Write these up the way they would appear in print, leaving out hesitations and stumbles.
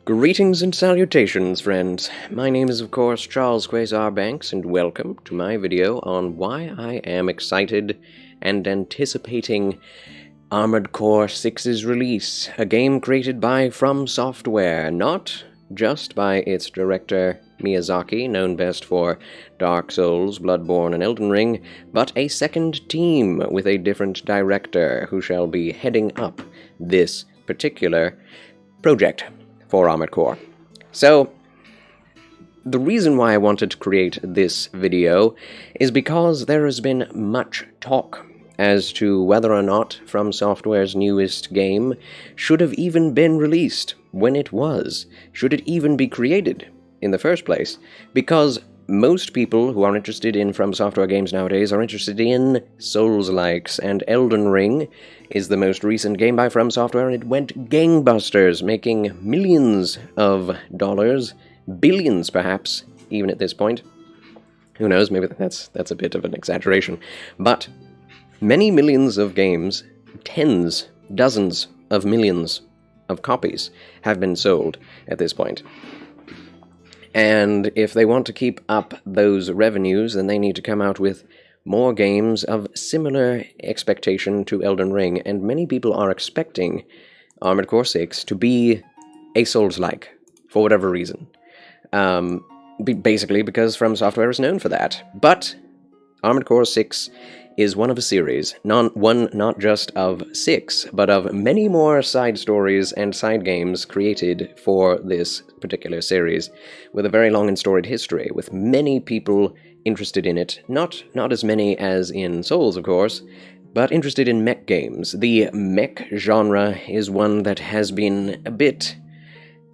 Greetings and salutations, friends. My name is, of course, Charles Quasar Banks, and welcome to my video on why I am excited and anticipating Armored Core 6's release, a game created by From Software, not just by its director Miyazaki, known best for Dark Souls, Bloodborne, and Elden Ring, but a second team with a different director who shall be heading up this particular project for Armored Core. So, the reason why I wanted to create this video is because there has been much talk as to whether or not From Software's newest game should have even been released when it was. Should it even be created in the first place? Because most people who are interested in From Software games nowadays are interested in Soulslikes, and Elden Ring is the most recent game by From Software, and it went gangbusters, making millions of dollars, billions perhaps, even at this point. Who knows, maybe that's a bit of an exaggeration. But many millions of games, tens, dozens of millions of copies have been sold at this point. And if they want to keep up those revenues, then they need to come out with more games of similar expectation to Elden Ring, and many people are expecting Armored Core 6 to be a Souls-like, for whatever reason. Basically because From Software is known for that. But Armored Core 6 is one of a series, not just of 6, but of many more side stories and side games created for this particular series, with a very long and storied history, with many people interested in it, not as many as in Souls, of course, but interested in mech games. The mech genre is one that has been a bit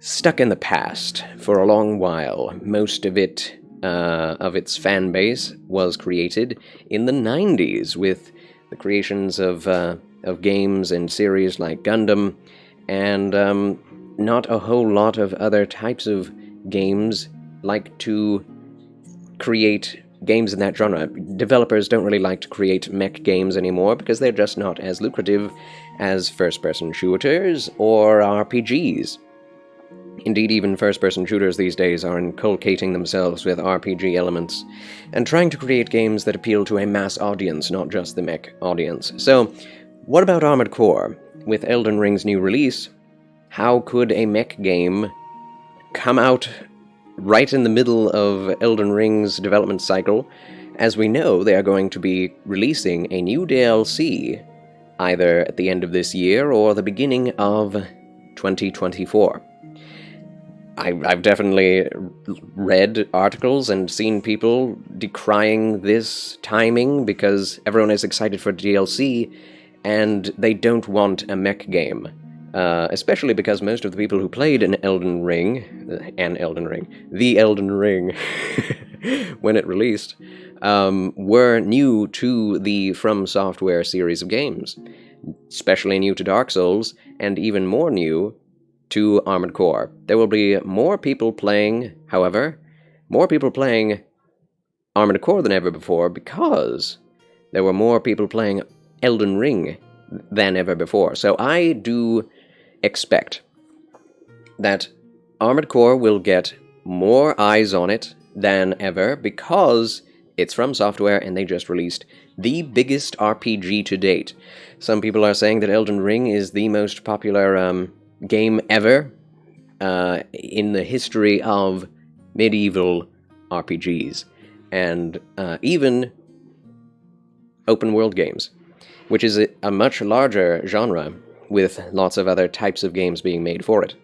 stuck in the past for a long while. Most of it, of its fan base, was created in the 90s with the creations of games and series like Gundam, and not a whole lot of other types of games like to create games in that genre. Developers don't really like to create mech games anymore because they're just not as lucrative as first-person shooters or RPGs. Indeed, even first-person shooters these days are inculcating themselves with RPG elements and trying to create games that appeal to a mass audience, not just the mech audience. So, what about Armored Core? With Elden Ring's new release, how could a mech game come out right in the middle of Elden Ring's development cycle? As we know, they are going to be releasing a new DLC either at the end of this year or the beginning of 2024. I've definitely read articles and seen people decrying this timing because everyone is excited for DLC and they don't want a mech game. Especially because most of the people who played the Elden Ring, when it released, were new to the From Software series of games, especially new to Dark Souls, and even more new to Armored Core. There will be more people playing, however, Armored Core than ever before because there were more people playing Elden Ring than ever before. So I do expect that Armored Core will get more eyes on it than ever because it's From Software and they just released the biggest RPG to date. Some people are saying that Elden Ring is the most popular game ever in the history of medieval RPGs, and even open-world games, which is a much larger genre with lots of other types of games being made for it.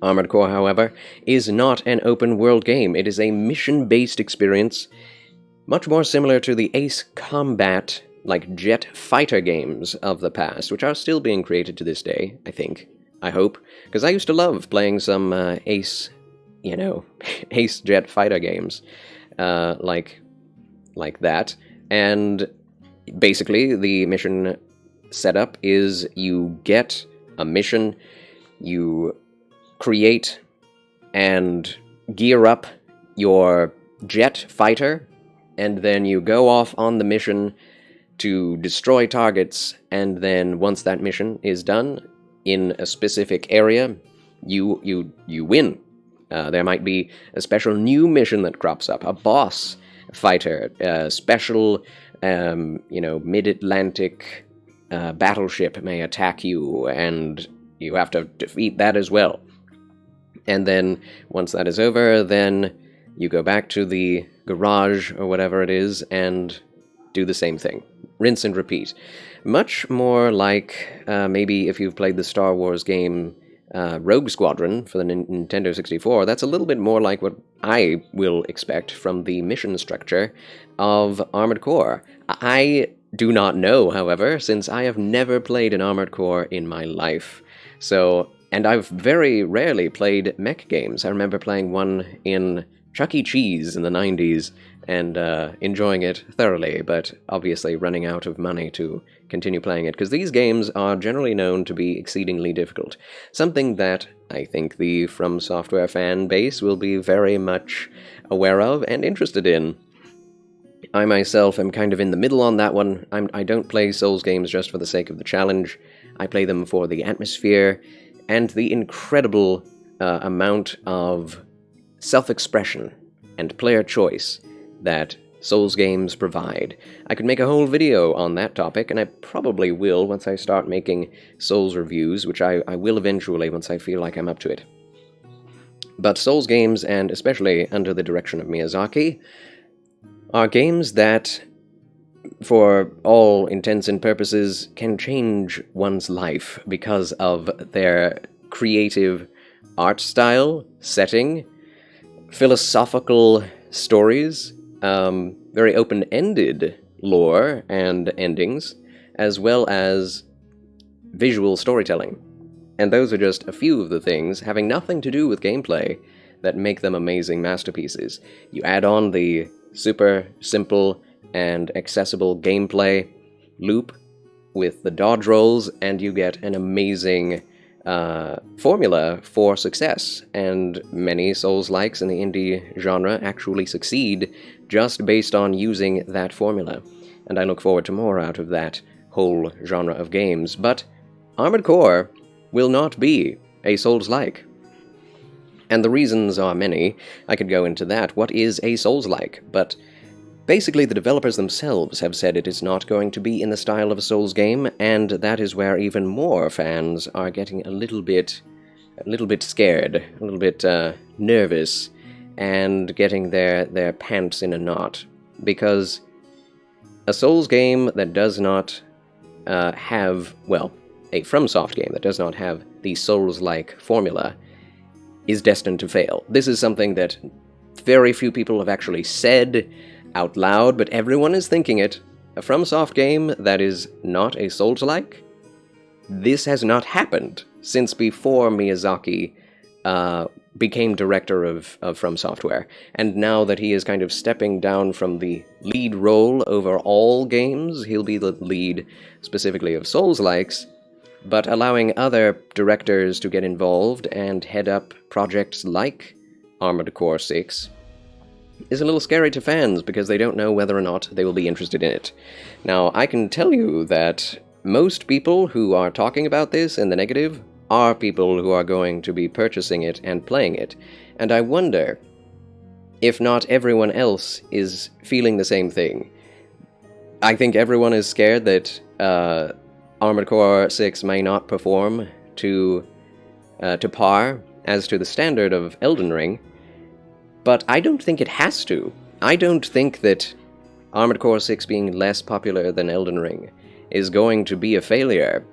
Armored Core, however, is not an open-world game. It is a mission-based experience, much more similar to the Ace Combat, like jet fighter games of the past, which are still being created to this day, I think. I hope, because I used to love playing some Ace jet fighter games, like that. And basically, the mission setup is you get a mission, you create and gear up your jet fighter, and then you go off on the mission to destroy targets, and then once that mission is done in a specific area, you win. There might be a special new mission that crops up, a boss fighter, a special, mid-Atlantic battleship may attack you, and you have to defeat that as well. And then, once that is over, then you go back to the garage, or whatever it is, and do the same thing. Rinse and repeat. Much more like, maybe if you've played the Star Wars game Rogue Squadron for the Nintendo 64, that's a little bit more like what I will expect from the mission structure of Armored Core. I do not know, however, since I have never played an Armored Core in my life. And I've very rarely played mech games. I remember playing one in Chuck E. Cheese in the 90s and enjoying it thoroughly, but obviously running out of money to continue playing it, because these games are generally known to be exceedingly difficult. Something that I think the From Software fan base will be very much aware of and interested in. I myself am kind of in the middle on that one. I don't play Souls games just for the sake of the challenge. I play them for the atmosphere and the incredible amount of self-expression and player choice that Souls games provide. I could make a whole video on that topic, and I probably will once I start making Souls reviews, which I will eventually once I feel like I'm up to it. But Souls games, and especially under the direction of Miyazaki, are games that, for all intents and purposes, can change one's life because of their creative art style, setting, philosophical stories, very open-ended lore and endings, as well as visual storytelling. And those are just a few of the things, having nothing to do with gameplay, that make them amazing masterpieces. You add on the super simple and accessible gameplay loop with the dodge rolls, and you get an amazing formula for success. And many Souls-likes in the indie genre actually succeed just based on using that formula. And I look forward to more out of that whole genre of games. But Armored Core will not be a Souls-like. And the reasons are many. I could go into that. What is a Souls-like? But basically, the developers themselves have said it is not going to be in the style of a Souls game, and that is where even more fans are getting a little bit scared, a little bit nervous, and getting their pants in a knot. Because a Souls game that does not have, well, a FromSoft game that does not have the Souls-like formula is destined to fail. This is something that very few people have actually said out loud, but everyone is thinking it. A FromSoft game that is not a Souls-like? This has not happened since before Miyazaki became director of From Software. And now that he is kind of stepping down from the lead role over all games, he'll be the lead specifically of Souls-likes, but allowing other directors to get involved and head up projects like Armored Core 6 is a little scary to fans because they don't know whether or not they will be interested in it. Now, I can tell you that most people who are talking about this in the negative are people who are going to be purchasing it and playing it, and I wonder if not everyone else is feeling the same thing. I think everyone is scared that Armored Core 6 may not perform to par as to the standard of Elden Ring, but I don't think it has to. I don't think that Armored Core 6 being less popular than Elden Ring is going to be a failure.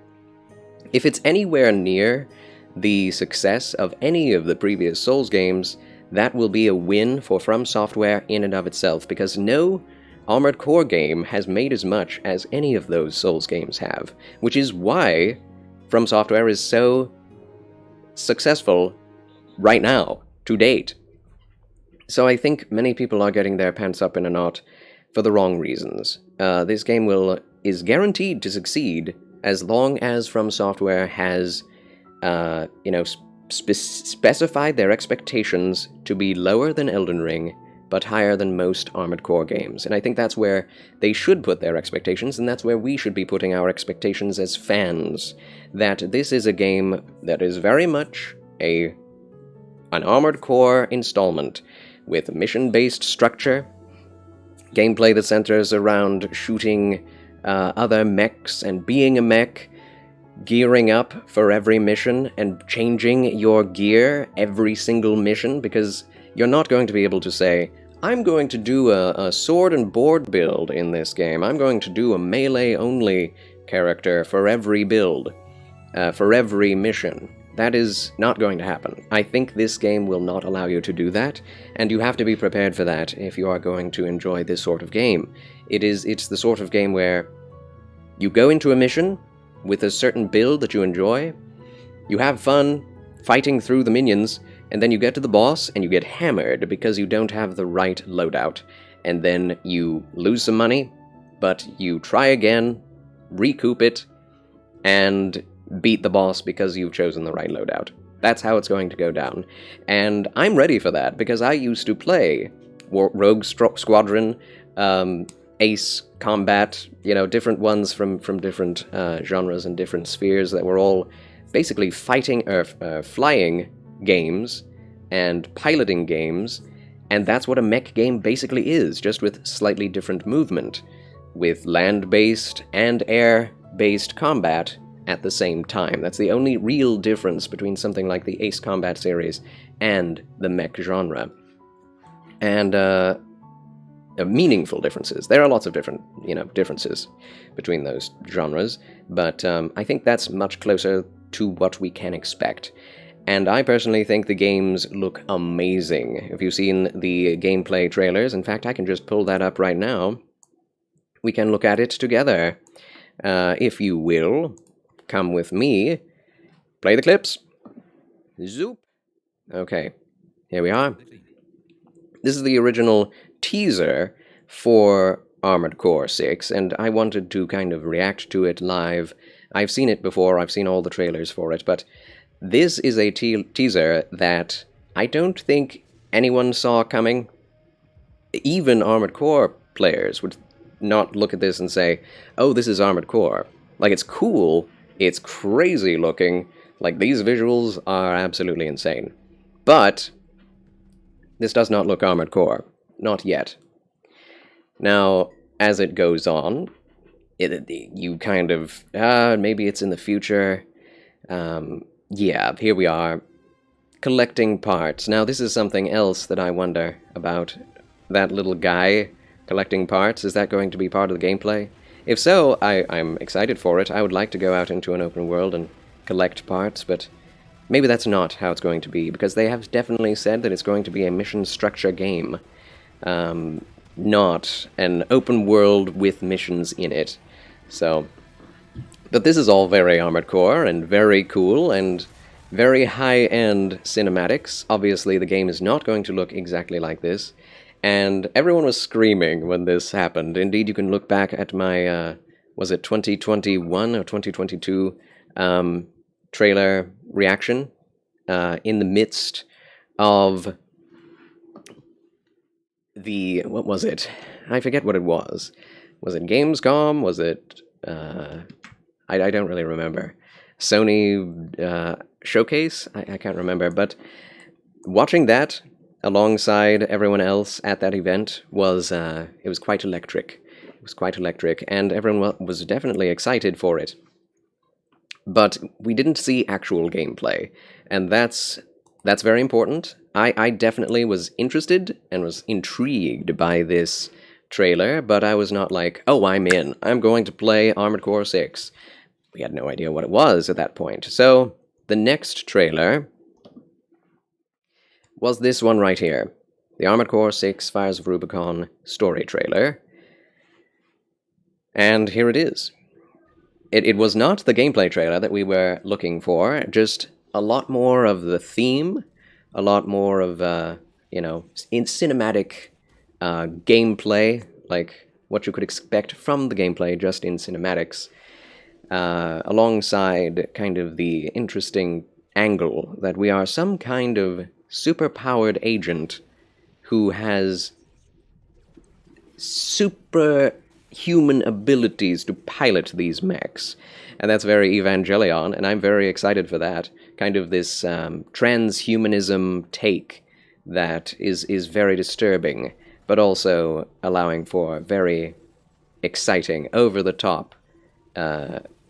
If it's anywhere near the success of any of the previous Souls games, that will be a win for From Software in and of itself, because no Armored Core game has made as much as any of those Souls games have, which is why From Software is so successful right now, to date. So I think many people are getting their pants up in a knot for the wrong reasons. This game is guaranteed to succeed as long as From Software has, specified their expectations to be lower than Elden Ring, but higher than most Armored Core games. And I think that's where they should put their expectations, and that's where we should be putting our expectations as fans. That this is a game that is very much an Armored Core installment with mission-based structure, gameplay that centers around shooting other mechs and being a mech, gearing up for every mission, and changing your gear every single mission, because you're not going to be able to say, I'm going to do a sword and board build in this game, I'm going to do a melee-only character for every build, for every mission. That is not going to happen. I think this game will not allow you to do that, and you have to be prepared for that if you are going to enjoy this sort of game. It's the sort of game where you go into a mission with a certain build that you enjoy, you have fun fighting through the minions, and then you get to the boss and you get hammered because you don't have the right loadout. And then you lose some money, but you try again, recoup it, and beat the boss because you've chosen the right loadout. That's how it's going to go down. And I'm ready for that, because I used to play Rogue Squadron, Ace Combat, different ones from different genres and different spheres that were all basically fighting flying games and piloting games, and that's what a mech game basically is, just with slightly different movement, with land-based and air-based combat at the same time. That's the only real difference between something like the Ace Combat series and the mech genre. And meaningful differences. There are lots of different, differences between those genres, but I think that's much closer to what we can expect. And I personally think the games look amazing. If you've seen the gameplay trailers, in fact, I can just pull that up right now. We can look at it together. If you will, come with me. Play the clips. Zoop. Okay, here we are. This is the original teaser for Armored Core 6, and I wanted to kind of react to it live. I've seen it before, I've seen all the trailers for it, but this is a teaser that I don't think anyone saw coming. Even Armored Core players would not look at this and say, oh, this is Armored Core. Like, it's cool, it's crazy looking, like, these visuals are absolutely insane. But this does not look Armored Core. Not yet. Now, as it goes on, you kind of, maybe it's in the future. Yeah, here we are, collecting parts. Now, this is something else that I wonder about. That little guy collecting parts, is that going to be part of the gameplay? If so, I'm excited for it. I would like to go out into an open world and collect parts, but maybe that's not how it's going to be, because they have definitely said that it's going to be a mission structure game, not an open world with missions in it. So, but this is all very Armored Core, and very cool, and very high-end cinematics. Obviously, the game is not going to look exactly like this, and everyone was screaming when this happened. Indeed, you can look back at my, was it 2021 or 2022 trailer reaction, in the midst of what was it? I forget what it was. Was it Gamescom? Was it, I don't really remember. Sony Showcase? I can't remember, but watching that alongside everyone else at that event was, it was quite electric. It was quite electric, and everyone was definitely excited for it. But we didn't see actual gameplay, and that's very important. I definitely was interested and was intrigued by this trailer, but I was not like, oh, I'm in. I'm going to play Armored Core 6. We had no idea what it was at that point. So, the next trailer was this one right here. The Armored Core 6 Fires of Rubicon story trailer. And here it is. It was not the gameplay trailer that we were looking for, just a lot more of the theme, a lot more of, in cinematic gameplay, like what you could expect from the gameplay just in cinematics, alongside kind of the interesting angle that we are some kind of super-powered agent who has super human abilities to pilot these mechs. And that's very Evangelion, and I'm very excited for that. Kind of this transhumanism take that is very disturbing, but also allowing for very exciting, over-the-top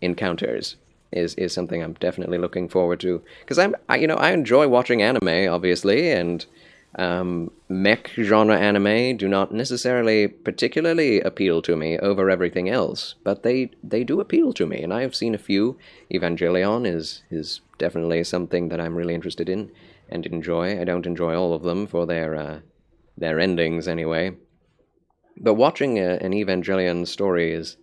encounters is something I'm definitely looking forward to. Because I enjoy watching anime, obviously, and mech genre anime do not necessarily particularly appeal to me over everything else, but they do appeal to me, and I have seen a few. Evangelion is definitely something that I'm really interested in and enjoy. I don't enjoy all of them for their endings anyway. But watching an Evangelion story is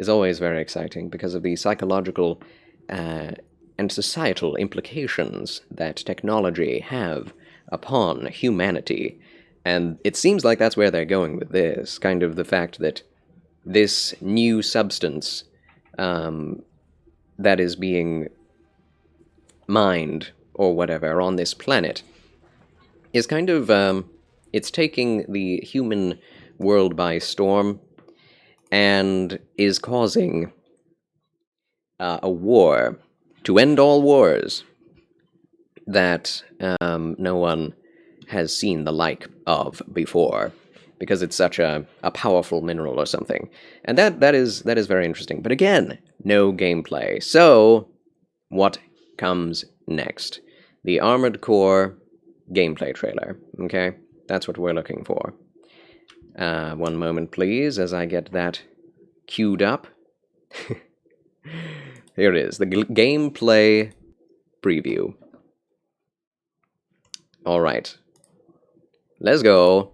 always very exciting because of the psychological and societal implications that technology have upon humanity. And it seems like that's where they're going with this, kind of the fact that this new substance that is being mined or whatever on this planet is kind of, it's taking the human world by storm and is causing a war to end all wars that no one has seen the like of before, because it's such a powerful mineral or something. And that is very interesting. But again, no gameplay. So, what comes next? The Armored Core gameplay trailer, okay? That's what we're looking for. One moment, please, as I get that queued up. Here it is, the gameplay preview. All right, let's go.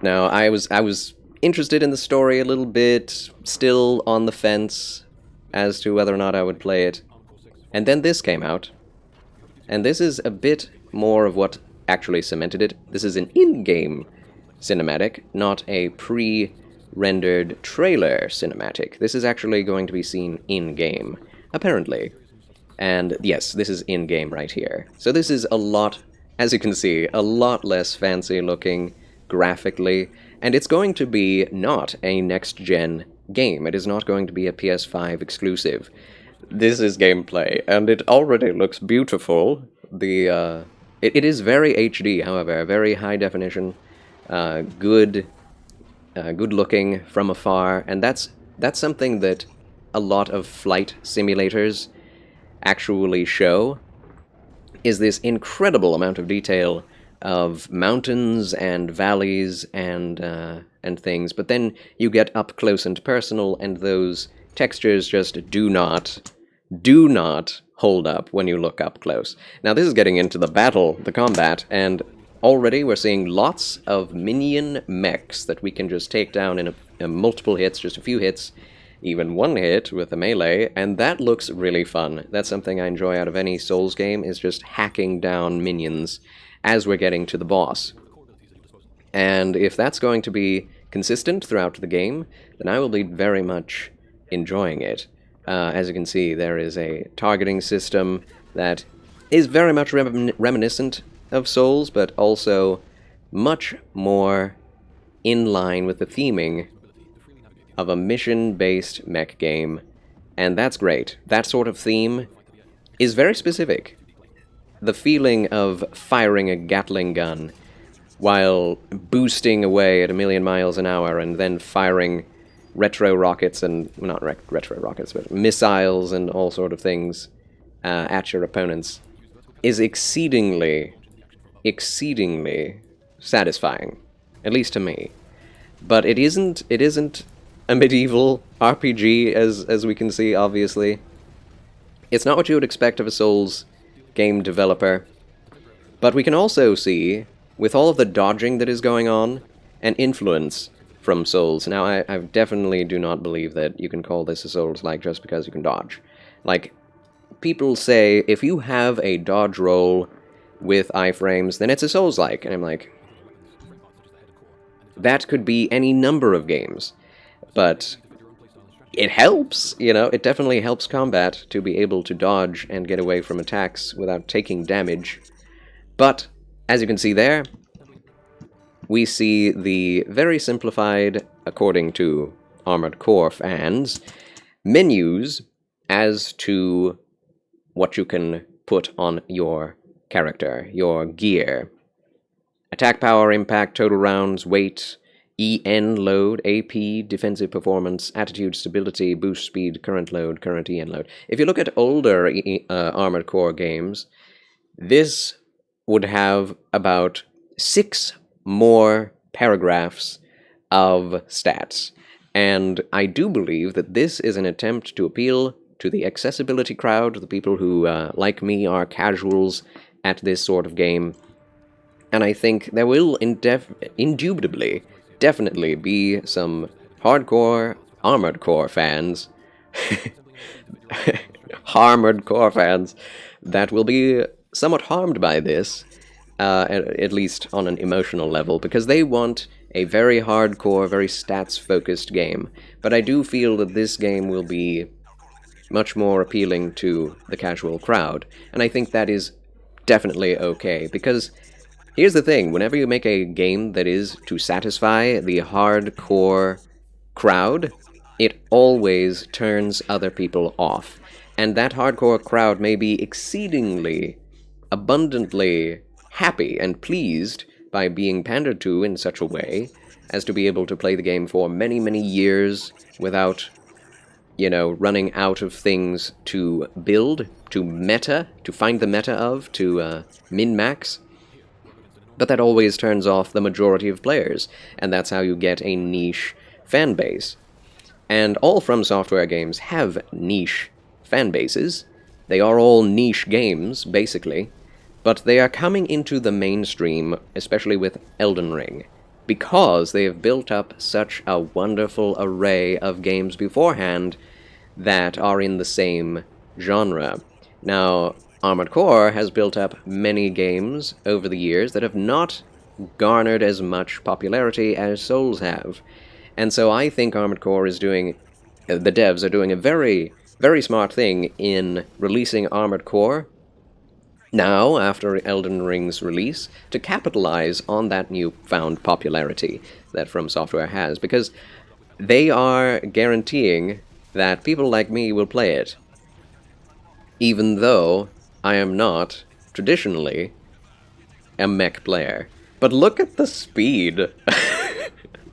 Now, I was interested in the story a little bit, still on the fence as to whether or not I would play it. And then this came out, and this is a bit more of what actually cemented it. This is an in-game cinematic, not a pre-rendered trailer cinematic. This is actually going to be seen in-game, apparently. And yes, this is in-game right here. So this is a lot, as you can see, a lot less fancy looking graphically, and it's going to be not a next-gen game. It is not going to be a PS5 exclusive. This is gameplay, and it already looks beautiful. It is very HD, however, very high definition, good looking from afar, and that's something that a lot of flight simulators actually show, is this incredible amount of detail of mountains and valleys and things, but then you get up close and personal, and those textures just do not hold up when you look up close. Now this is getting into the combat, and already we're seeing lots of minion mechs that we can just take down in multiple hits, just a few hits, even one hit with a melee, and that looks really fun. That's something I enjoy out of any Souls game, is just hacking down minions as we're getting to the boss. And if that's going to be consistent throughout the game, then I will be very much enjoying it. As you can see, there is a targeting system that is very much reminiscent of Souls, but also much more in line with the theming of a mission-based mech game, and that's great. That sort of theme is very specific. The feeling of firing a Gatling gun while boosting away at 1,000,000 miles an hour and then firing retro rockets and, well, not retro rockets, but missiles and all sort of things at your opponents is exceedingly satisfying, at least to me. But it isn't a medieval RPG, as we can see, obviously. It's not what you would expect of a Souls game developer. But we can also see, with all of the dodging that is going on, an influence from Souls. Now, I definitely do not believe that you can call this a Souls-like just because you can dodge. Like, people say, if you have a dodge roll with iframes, then it's a Souls-like. And I'm like, that could be any number of games. But it helps, you know, it definitely helps combat to be able to dodge and get away from attacks without taking damage. But, as you can see there, we see the very simplified, according to Armored Core fans, menus as to what you can put on your character, your gear. Attack power, impact, total rounds, weight, EN load, AP, defensive performance, attitude, stability, boost speed, current load, current EN load. If you look at older Armored Core games, this would have about 6 more paragraphs of stats. And I do believe that this is an attempt to appeal to the accessibility crowd, the people who, like me, are casuals at this sort of game. And I think there will indubitably, definitely be some hardcore Armored Core fans, Armored Core fans, that will be somewhat harmed by this, at least on an emotional level, because they want a very hardcore, very stats-focused game. But I do feel that this game will be much more appealing to the casual crowd, and I think that is definitely okay, because here's the thing, whenever you make a game that is to satisfy the hardcore crowd, it always turns other people off. And that hardcore crowd may be exceedingly, abundantly happy and pleased by being pandered to in such a way as to be able to play the game for many, many years without, running out of things to build, to meta, to find the meta of, to min-max. But that always turns off the majority of players, and that's how you get a niche fan base. And all From Software games have niche fan bases. They are all niche games, basically, but they are coming into the mainstream, especially with Elden Ring, because they have built up such a wonderful array of games beforehand that are in the same genre. Now, Armored Core has built up many games over the years that have not garnered as much popularity as Souls have. And so I think Armored Core is doing, the devs are doing a very, very smart thing in releasing Armored Core now, after Elden Ring's release, to capitalize on that newfound popularity that From Software has, because they are guaranteeing that people like me will play it, even though I am not, traditionally, a mech player. But look at the speed.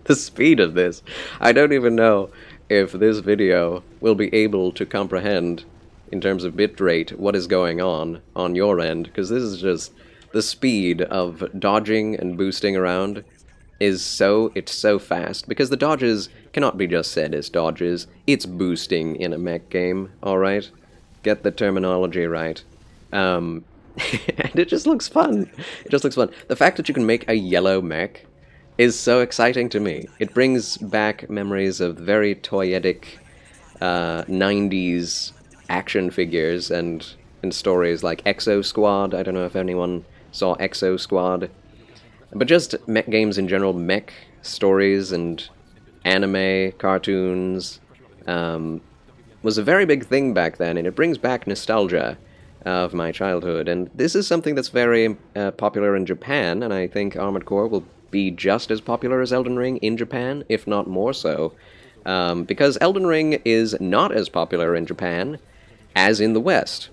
The speed of this. I don't even know if this video will be able to comprehend, in terms of bitrate, what is going on your end, because this is just the speed of dodging and boosting around it's so fast, because the dodges cannot be just said as dodges. It's boosting in a mech game, alright? Get the terminology right. And it just looks fun. It just looks fun. The fact that you can make a yellow mech is so exciting to me. It brings back memories of very toyetic 90s action figures and stories like Exo Squad. I don't know if anyone saw Exo Squad. But just mech games in general, mech stories and anime, cartoons, was a very big thing back then, and it brings back nostalgia of my childhood. And this is something that's very popular in Japan, and I think Armored Core will be just as popular as Elden Ring in Japan, if not more so, because Elden Ring is not as popular in Japan as in the West,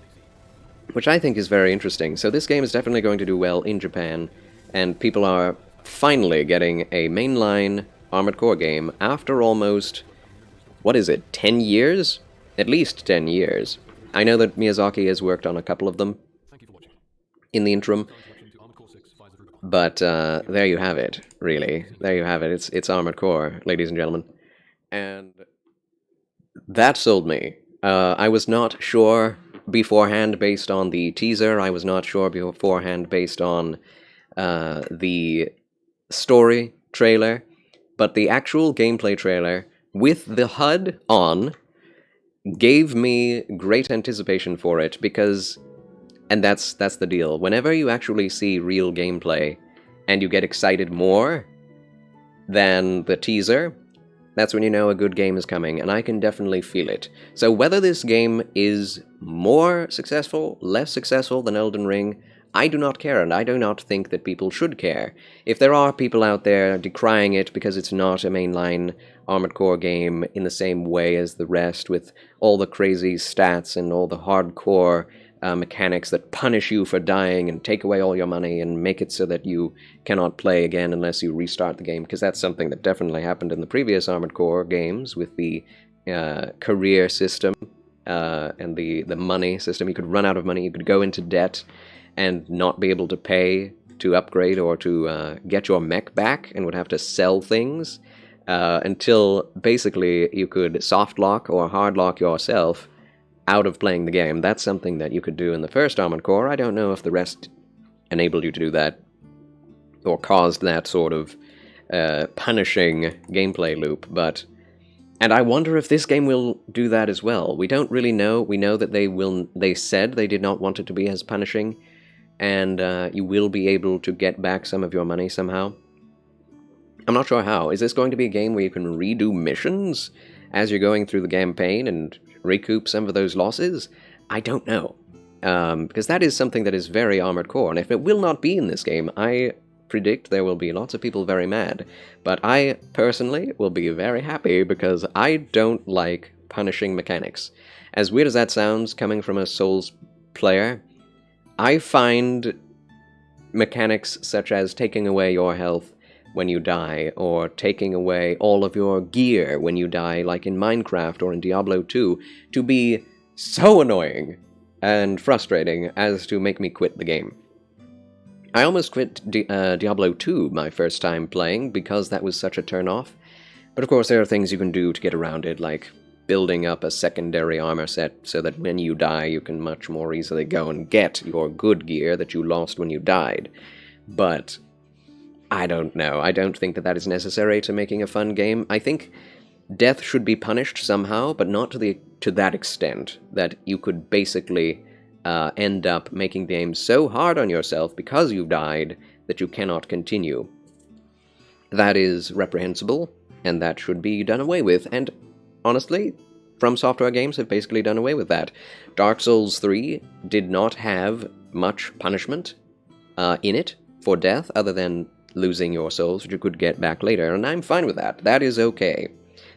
which I think is very interesting. So this game is definitely going to do well in Japan, and people are finally getting a mainline Armored Core game after almost, 10 years? At least 10 years. I know that Miyazaki has worked on a couple of them in the interim, but there you have it, really. There you have it. It's Armored Core, ladies and gentlemen. And that sold me. I was not sure beforehand based on the teaser. I was not sure beforehand based on the story trailer, but the actual gameplay trailer with the HUD on gave me great anticipation for it, because, and that's the deal, whenever you actually see real gameplay and you get excited more than the teaser, that's when you know a good game is coming, and I can definitely feel it. So whether this game is more successful, less successful than Elden Ring, I do not care, and I do not think that people should care. If there are people out there decrying it because it's not a mainline Armored Core game in the same way as the rest, with all the crazy stats and all the hardcore mechanics that punish you for dying and take away all your money and make it so that you cannot play again unless you restart the game, because that's something that definitely happened in the previous Armored Core games with the career system and the money system. You could run out of money, you could go into debt and not be able to pay to upgrade or to get your mech back, and would have to sell things until basically you could soft lock or hard lock yourself out of playing the game. That's something that you could do in the first Armored Core. I don't know if the rest enabled you to do that or caused that sort of punishing gameplay loop, but... And I wonder if this game will do that as well. We don't really know. We know that they said they did not want it to be as punishing, and you will be able to get back some of your money somehow. I'm not sure how. Is this going to be a game where you can redo missions as you're going through the campaign and recoup some of those losses? I don't know. Because that is something that is very Armored Core, and if it will not be in this game, I predict there will be lots of people very mad. But I, personally, will be very happy because I don't like punishing mechanics. As weird as that sounds, coming from a Souls player, I find mechanics such as taking away your health when you die, or taking away all of your gear when you die, like in Minecraft or in Diablo 2, to be so annoying and frustrating as to make me quit the game. I almost quit Diablo 2 my first time playing because that was such a turn-off, but of course there are things you can do to get around it, like building up a secondary armor set so that when you die you can much more easily go and get your good gear that you lost when you died. But I don't know. I don't think that that is necessary to making a fun game. I think death should be punished somehow, but not to that extent that you could basically end up making the game so hard on yourself because you died that you cannot continue. That is reprehensible, and that should be done away with, and honestly, From Software games have basically done away with that. Dark Souls 3 did not have much punishment in it for death, other than losing your souls, which you could get back later, and I'm fine with that. That is okay.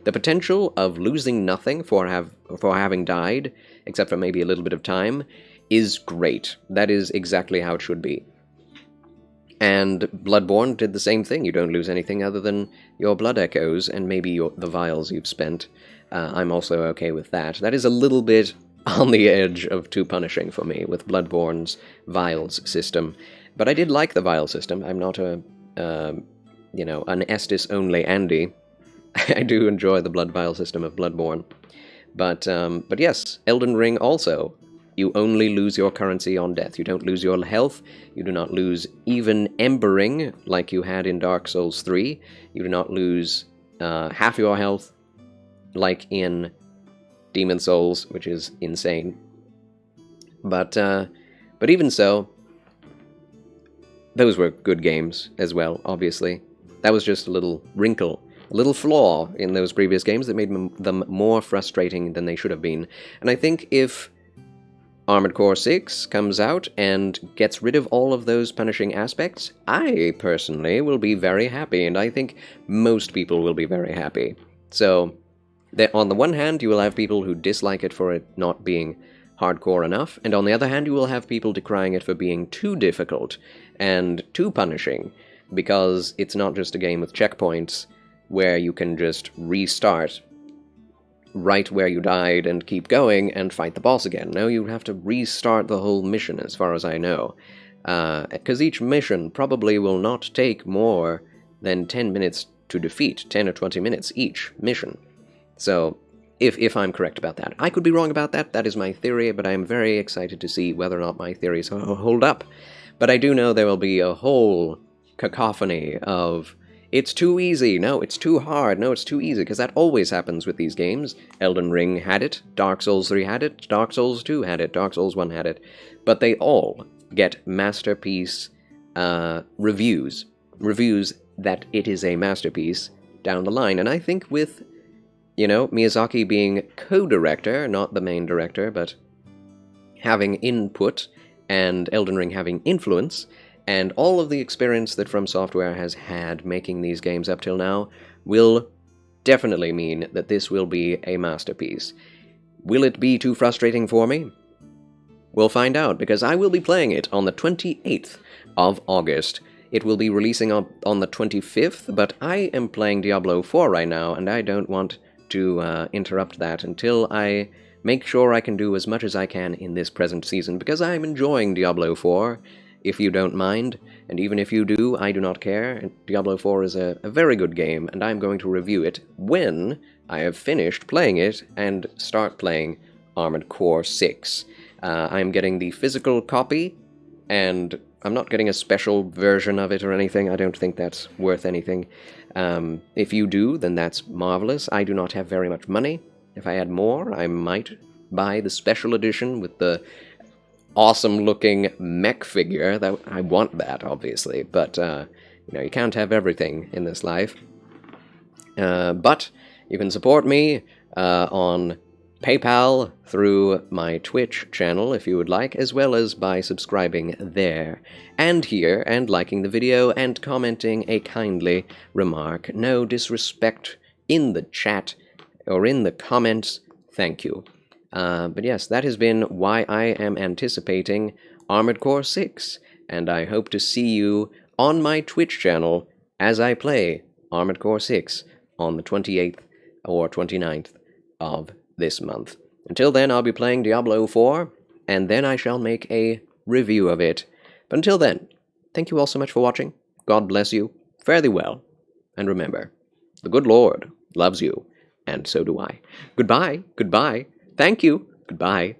The potential of losing nothing for having died, except for maybe a little bit of time, is great. That is exactly how it should be. And Bloodborne did the same thing. You don't lose anything other than your blood echoes and maybe the vials you've spent. I'm also okay with that. That is a little bit on the edge of too punishing for me with Bloodborne's vials system. But I did like the vial system. I'm not an Estus-only Andy. I do enjoy the blood vial system of Bloodborne. But yes, Elden Ring also. You only lose your currency on death. You don't lose your health. You do not lose even embering like you had in Dark Souls 3. You do not lose half your health like in Demon Souls, which is insane. But even so, those were good games as well, obviously. That was just a little wrinkle, a little flaw in those previous games that made them more frustrating than they should have been. And I think if Armored Core 6 comes out and gets rid of all of those punishing aspects, I personally will be very happy, and I think most people will be very happy. So, on the one hand, you will have people who dislike it for it not being hardcore enough, and on the other hand, you will have people decrying it for being too difficult and too punishing, because it's not just a game with checkpoints where you can just restart right where you died and keep going and fight the boss again. No, you have to restart the whole mission, as far as I know. Because each mission probably will not take more than 10 minutes to defeat, 10 or 20 minutes each mission. So, if I'm correct about that. I could be wrong about that, that is my theory, but I am very excited to see whether or not my theories hold up. But I do know there will be a whole cacophony of it's too easy, no, it's too hard, no, it's too easy, because that always happens with these games. Elden Ring had it, Dark Souls 3 had it, Dark Souls 2 had it, Dark Souls 1 had it, but they all get masterpiece reviews that it is a masterpiece down the line. And I think with, Miyazaki being co-director, not the main director, but having input, and Elden Ring having influence, and all of the experience that From Software has had making these games up till now will definitely mean that this will be a masterpiece. Will it be too frustrating for me? We'll find out, because I will be playing it on the 28th of August. It will be releasing on the 25th, but I am playing Diablo 4 right now, and I don't want to interrupt that until I make sure I can do as much as I can in this present season, because I'm enjoying Diablo 4, if you don't mind, and even if you do, I do not care. Diablo 4 is a very good game, and I'm going to review it when I have finished playing it and start playing Armored Core 6. I'm getting the physical copy, and I'm not getting a special version of it or anything. I don't think that's worth anything. If you do, then that's marvelous. I do not have very much money. If I had more, I might buy the special edition with the awesome-looking mech figure. That I want that, obviously, but you can't have everything in this life. But you can support me on PayPal through my Twitch channel if you would like, as well as by subscribing there and here and liking the video and commenting a kindly remark. No disrespect in the chat or in the comments. Thank you. But yes, that has been why I am anticipating Armored Core 6, and I hope to see you on my Twitch channel as I play Armored Core 6 on the 28th or 29th of this month. Until then, I'll be playing Diablo 4, and then I shall make a review of it. But until then, thank you all so much for watching. God bless you. Fare thee well. And remember, the good Lord loves you, and so do I. Goodbye, goodbye, thank you, goodbye.